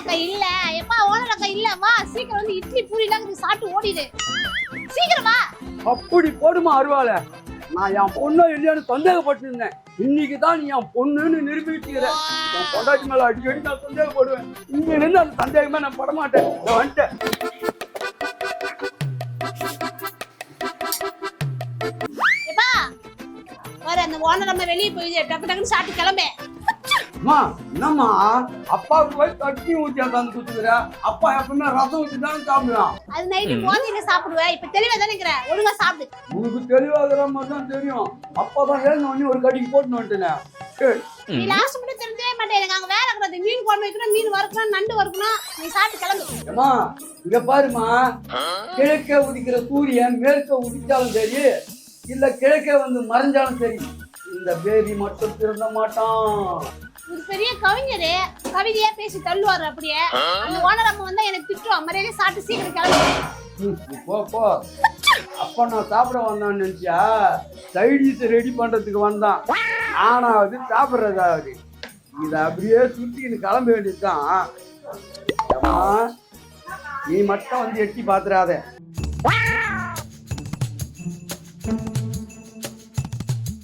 அக்கா இல்ல. எப்பா ஓனர் அக்கா இல்ல. வா சீக்கிரம் வந்து இட்லி பூரி எல்லாம் சாப்பிட்டு ஓடிடு. சீக்கிரம் வா. அப்படி போடுமா அருவாளை. நான் என் பொண்ணோ இல்லையான்னு சந்தேகப்பட்டு இருந்தேன். இன்னைக்கு தான் நீ என் பொண்ணுன்னு நிரூபிச்சுக்கிற. என் பொண்டாட்டி மேல அடிக்கடி நான் சந்தேகப்படுவேன். இங்க இருந்து அந்த சந்தேகமே நான் படமாட்டேன். நான் வந்துட்டேன். எப்பா வர அந்த ஓனர் அம்மா வெளியே போய் டக்கு டக்குன்னு சாப்பிட்டு கிளம்பே. அம்மா என்னம்மா அப்பாவுக்கு போய் தட்டி ஊற்றி உட்காந்து குத்துக்கிற. அப்பா எப்பவுமே ரசம் ஊற்றி தானே சாப்பிடுவான். அது நைட்டு போதியில சாப்பிடுவேன். இப்ப தெளிவா தானே இருக்கிற. ஒழுங்கா சாப்பிடு. உனக்கு தெளிவாகிற மாதிரி தான் தெரியும். அப்பா தான் ஏன்னு ஒரு கடிக்கு போட்டுன்னு வந்துட்டேன். நீ லாஸ்ட் மட்டும் தெரிஞ்சவே மாட்டேன். எனக்கு அங்க வேலை இருக்கிறது. மீன் குழம்பு வைக்கணும், மீன் வறுக்கணும், நண்டு வறுக்கணும். நீ சாப்பிட்டு கிளம்பு. அம்மா இங்க பாருமா, கிழக்கே உதிக்கிற சூரியன் மேற்க உதிச்சாலும் சரி இல்ல கிழக்கே வந்து மறைஞ்சாலும் சரி, இந்த பேபி மட்டும் திருந்த மாட்டான். ஒரு பெரிய கவிஞரு கவிதையா பேசி தள்ளுவாரு. அப்படியே அந்த ஓனர் அம்மா வந்தா எனக்கு திட்டுவோம். மரியாதையா சாப்பிட்டு சீக்கிரம் கிளம்பு. போ போ. அப்ப நான் சாப்பிட வந்தான்னு நினைச்சியா? சைடிஸ் ரெடி பண்றதுக்கு வந்தான். ஆனாவது சாப்பிட்றதாவது இதை அப்படியே சுத்தின்னு கிளம்ப வேண்டியதுதான். நீ மட்டும் வந்து எட்டி பாத்துறாத.